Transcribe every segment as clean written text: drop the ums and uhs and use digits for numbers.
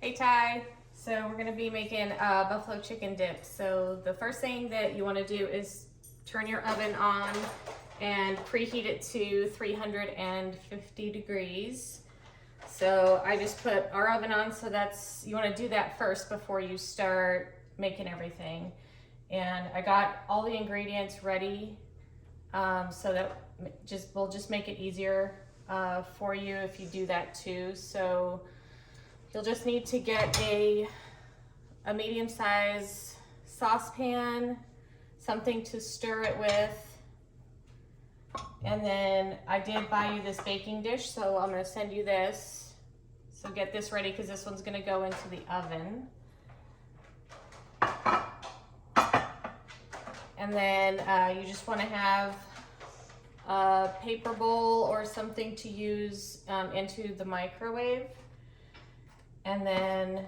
Hey Ty, so we're gonna be making buffalo chicken dip. So the first thing that you wanna do is turn your oven on and preheat it to 350 degrees. So I just put our oven on, so you wanna do that first before you start making everything. And I got all the ingredients ready so that we'll just make it easier for you if you do that too. So you'll just need to get a medium-sized saucepan, something to stir it with. And then I did buy you this baking dish, so I'm gonna send you this. So get this ready because this one's gonna go into the oven. And then you just wanna have a paper bowl or something to use into the microwave. And then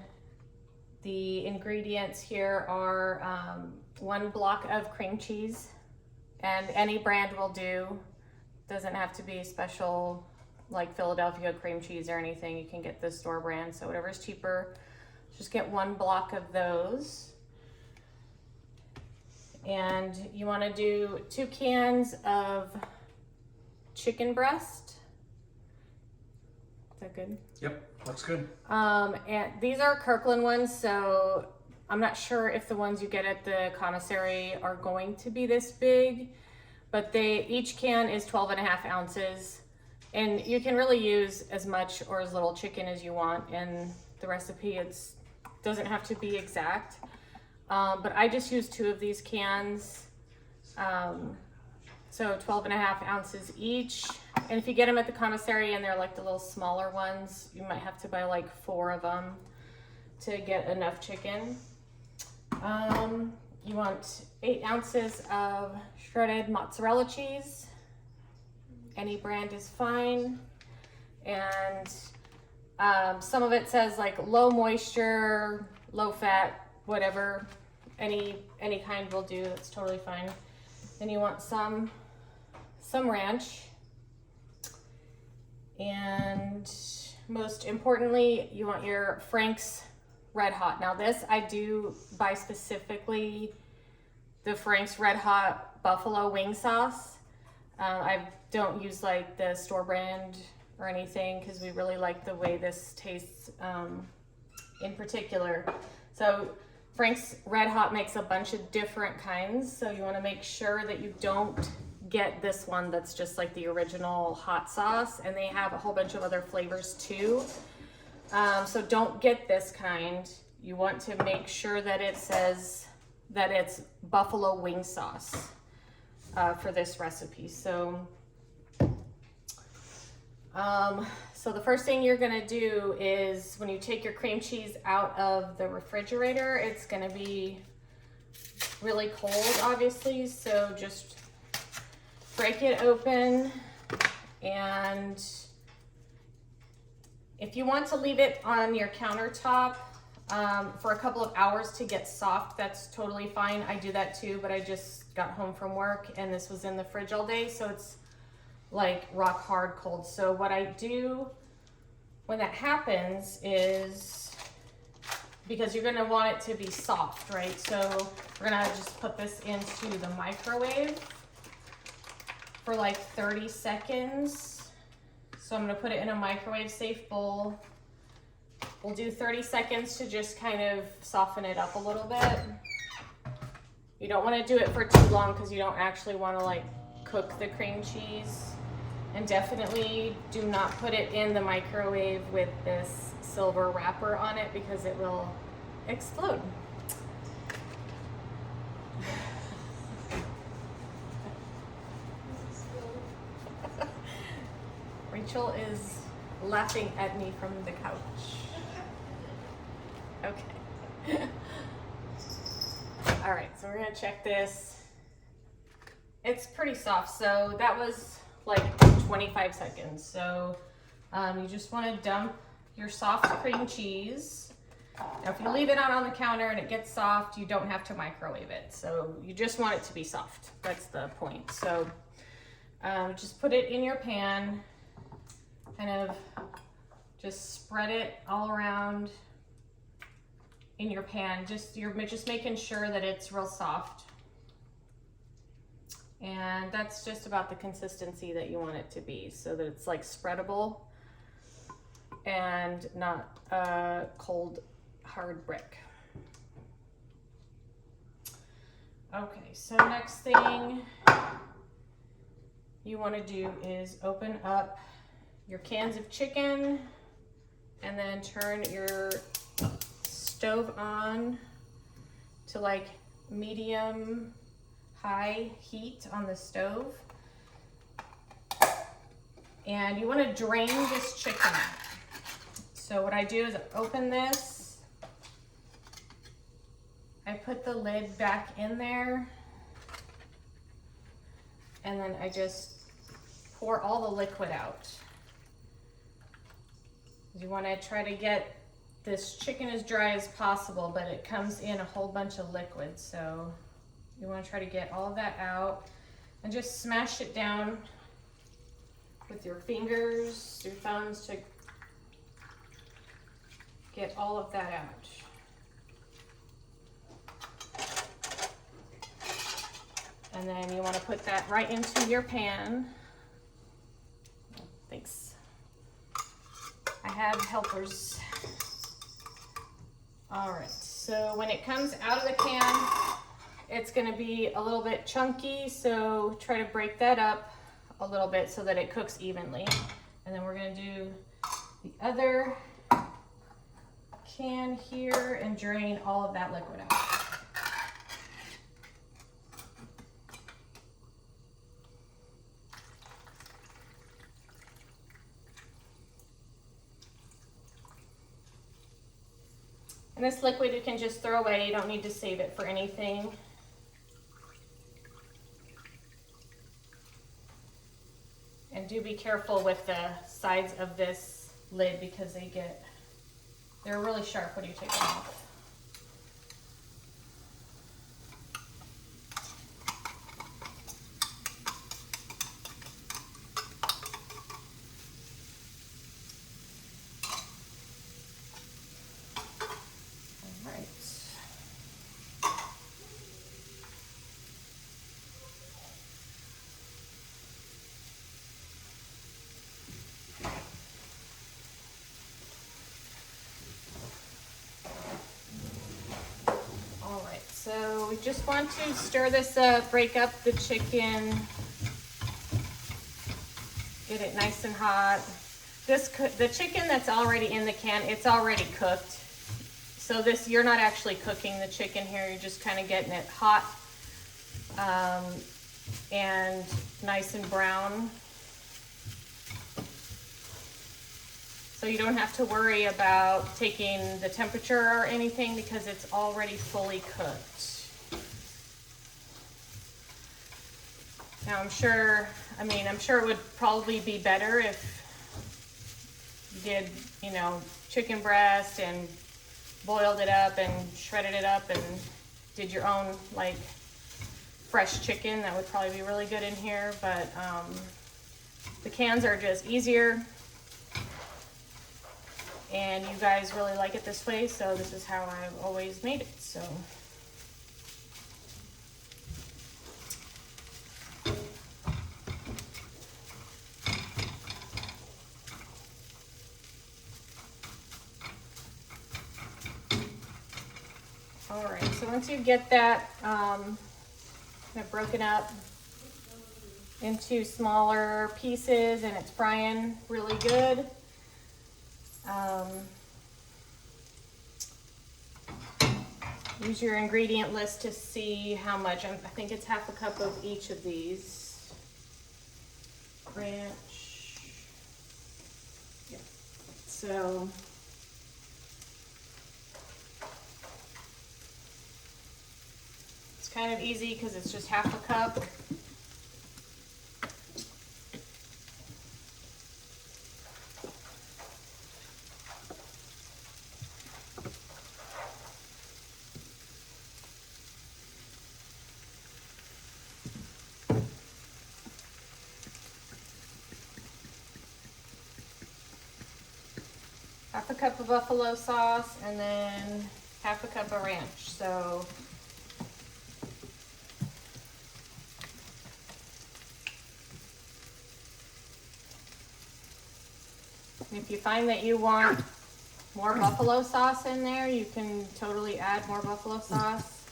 the ingredients here are 1 block of cream cheese, and any brand will do. Doesn't have to be special like Philadelphia cream cheese or anything. You can get the store brand, so whatever's cheaper. Just get 1 block of those. And you want to do 2 cans of chicken breast. Is that good? Yep, looks good. And these are Kirkland ones, so I'm not sure if the ones you get at the commissary are going to be this big, but each can is 12.5 ounces, and you can really use as much or as little chicken as you want in the recipe. It doesn't have to be exact, but I just use 2 of these cans, so 12.5 ounces each. And if you get them at the commissary and they're like the little smaller ones, you might have to buy like 4 of them to get enough chicken. You want 8 ounces of shredded mozzarella cheese. Any brand is fine. And some of it says like low moisture, low fat, whatever. Any kind will do, that's totally fine. Then you want some ranch. And most importantly, you want your Frank's Red Hot. Now this, I do buy specifically the Frank's Red Hot buffalo wing sauce. I don't use like the store brand or anything because we really like the way this tastes in particular. So Frank's Red Hot makes a bunch of different kinds, so you want to make sure that you don't get this one that's just like the original hot sauce, and they have a whole bunch of other flavors too. So don't get this kind. You want to make sure that it says that it's buffalo wing sauce for this recipe. So the first thing you're gonna do is when you take your cream cheese out of the refrigerator, it's gonna be really cold, obviously, so just break it open. And if you want to leave it on your countertop for a couple of hours to get soft, that's totally fine. I do that too, but I just got home from work and this was in the fridge all day, so it's like rock hard cold. So what I do when that happens is, because you're gonna want it to be soft, right? So we're gonna just put this into the microwave for like 30 seconds. So I'm gonna put it in a microwave safe bowl. We'll do 30 seconds to just kind of soften it up a little bit. You don't wanna do it for too long because you don't actually wanna like cook the cream cheese. And definitely do not put it in the microwave with this silver wrapper on it because it will explode. Rachel is laughing at me from the couch. Okay. All right, so we're gonna check this. It's pretty soft, so that was like 25 seconds. So you just wanna dump your soft cream cheese. Now if you leave it out on the counter and it gets soft, you don't have to microwave it. So you just want it to be soft, that's the point. So just put it in your pan, kind of just spread it all around in your pan. You're just making sure that it's real soft. And that's just about the consistency that you want it to be, so that it's like spreadable and not a cold, hard brick. Okay, so next thing you want to do is open up your cans of chicken and then turn your stove on to like medium high heat on the stove. And you want to drain this chicken out. So what I do is open this, I put the lid back in there, and then I just pour all the liquid out. You want to try to get this chicken as dry as possible, but it comes in a whole bunch of liquid, so you want to try to get all of that out and just smash it down with your fingers, your thumbs, to get all of that out. And then you want to put that right into your pan. Thanks. I have helpers. All right, so when it comes out of the can, it's going to be a little bit chunky, so try to break that up a little bit so that it cooks evenly. And then we're going to do the other can here and drain all of that liquid out. And this liquid you can just throw away, you don't need to save it for anything. And do be careful with the sides of this lid because they're really sharp when you take them off. So we just want to stir this up, break up the chicken, get it nice and hot. The chicken that's already in the can, it's already cooked. So you're not actually cooking the chicken here, you're just kind of getting it hot and nice and brown. So you don't have to worry about taking the temperature or anything because it's already fully cooked. Now I'm sure it would probably be better if you did, chicken breast and boiled it up and shredded it up and did your own like fresh chicken. That would probably be really good in here, but the cans are just easier. And you guys really like it this way, so this is how I've always made it. So all right, so once you get that broken up into smaller pieces and it's frying really good, use your ingredient list to see how much. I think it's half a cup of each of these. Ranch. Yeah. So it's kind of easy because it's just half a cup. Half a cup of buffalo sauce, and then half a cup of ranch. So if you find that you want more buffalo sauce in there, you can totally add more buffalo sauce.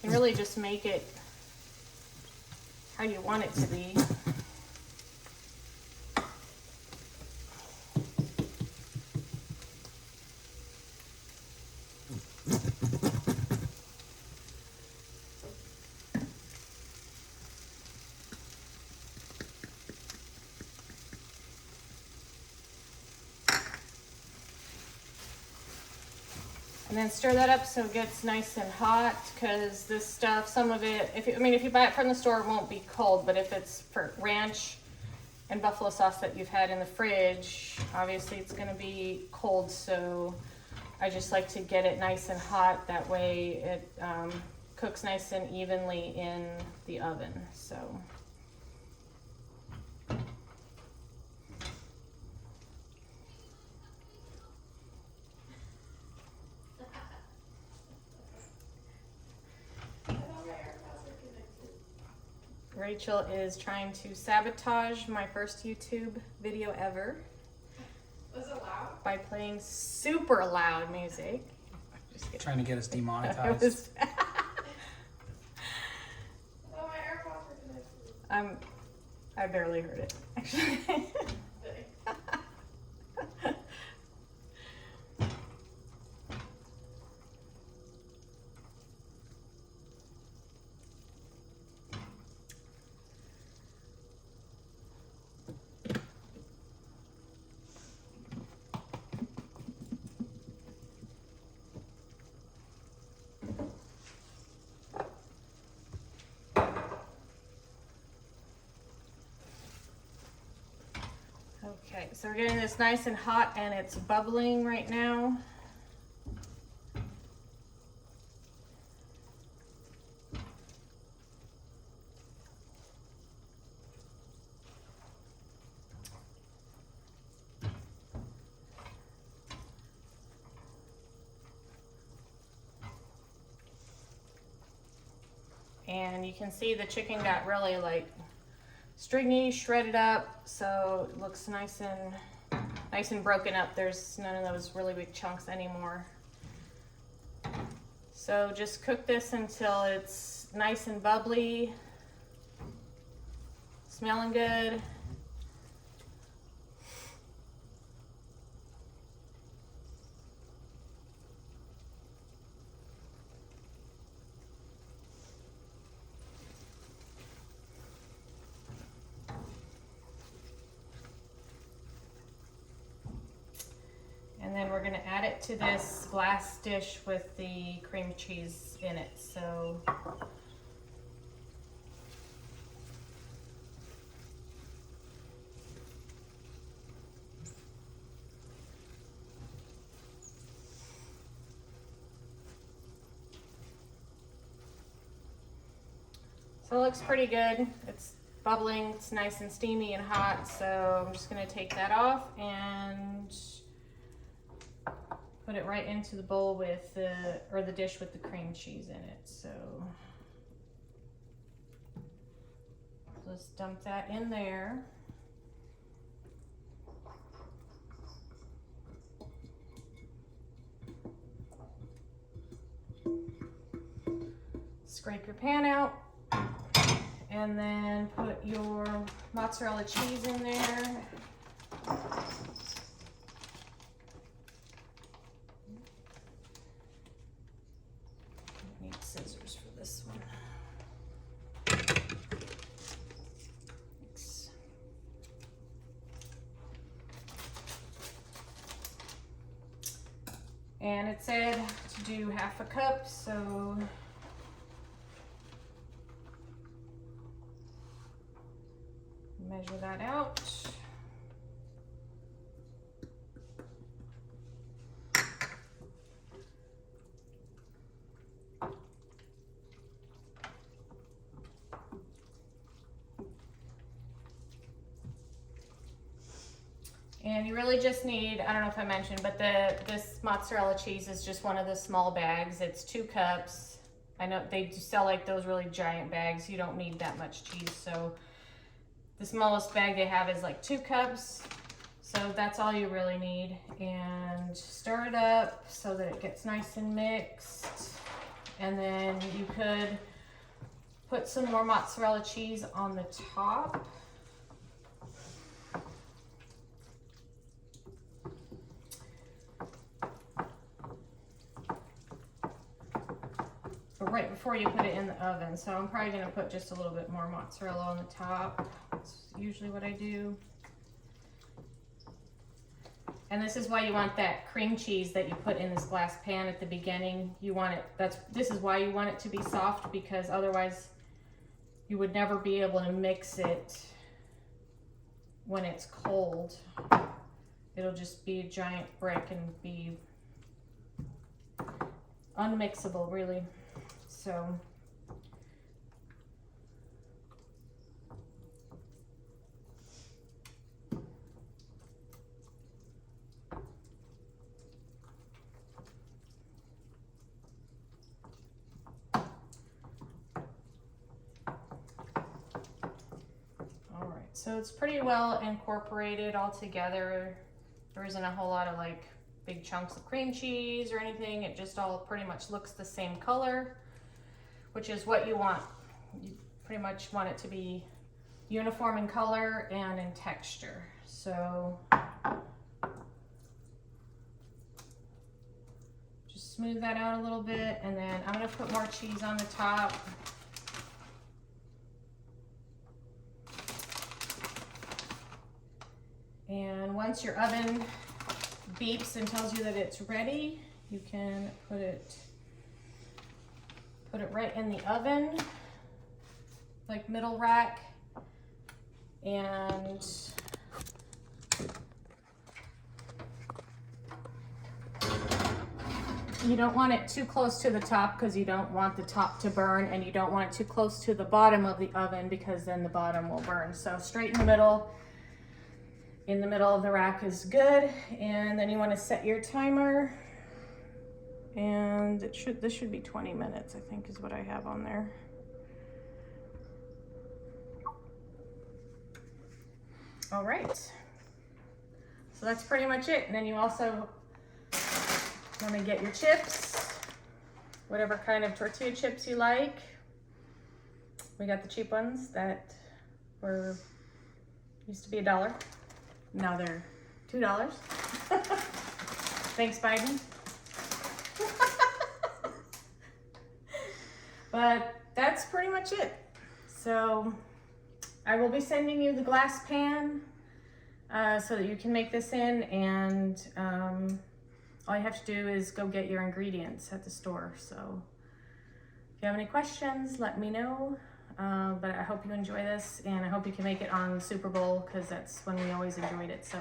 You can really just make it how you want it to be. And then stir that up so it gets nice and hot, because this stuff, some of it, if you buy it from the store, it won't be cold, but if it's for ranch and buffalo sauce that you've had in the fridge, obviously it's gonna be cold, so I just like to get it nice and hot. That way it cooks nice and evenly in the oven, so. Rachel is trying to sabotage my first YouTube video ever. Was it loud? By playing super loud music. Just kidding. Trying to get us demonetized. Oh, my AirPods are connected. I barely heard it, actually. Okay, so we're getting this nice and hot and it's bubbling right now. And you can see the chicken got really like stringy, shredded up, so it looks nice and broken up. There's none of those really big chunks anymore. So just cook this until it's nice and bubbly, smelling good. And then we're gonna add it to this glass dish with the cream cheese in it. So it looks pretty good. It's bubbling, it's nice and steamy and hot. So I'm just gonna take that off and put it right into the bowl with the dish with the cream cheese in it. So just dump that in there. Scrape your pan out and then put your mozzarella cheese in there. Scissors for this one. Thanks. And it said to do half a cup, so measure that out. And you really just need, I don't know if I mentioned, but this mozzarella cheese is just one of the small bags. It's 2 cups. I know they do sell like those really giant bags. You don't need that much cheese. So the smallest bag they have is like 2 cups. So that's all you really need. And stir it up so that it gets nice and mixed. And then you could put some more mozzarella cheese on the top. Right before you put it in the oven. So I'm probably gonna put just a little bit more mozzarella on the top. That's usually what I do. And this is why you want that cream cheese that you put in this glass pan at the beginning. You want it, this is why you want it to be soft, because otherwise you would never be able to mix it when it's cold. It'll just be a giant brick and be unmixable, really. So all right, so it's pretty well incorporated all together. There isn't a whole lot of like big chunks of cream cheese or anything. It just all pretty much looks the same color, which is what you want. You pretty much want it to be uniform in color and in texture. So just smooth that out a little bit, and then I'm gonna put more cheese on the top. And once your oven beeps and tells you that it's ready, you can put it right in the oven, like middle rack. And you don't want it too close to the top because you don't want the top to burn, and you don't want it too close to the bottom of the oven because then the bottom will burn. So straight in the middle of the rack is good. And then you want to set your timer, and this should be 20 minutes, I think is what I have on there. All right, so that's pretty much it. And then you also want to get your chips, whatever kind of tortilla chips you like. We got the cheap ones that used to be $1. Now they're $2. Thanks, Biden. But that's pretty much it. So I will be sending you the glass pan so that you can make this in, and all you have to do is go get your ingredients at the store. So if you have any questions, let me know. But I hope you enjoy this, and I hope you can make it on Super Bowl, because that's when we always enjoyed it. So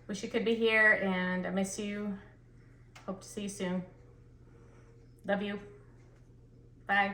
wish you could be here, and I miss you. Hope to see you soon. Love you. Bye.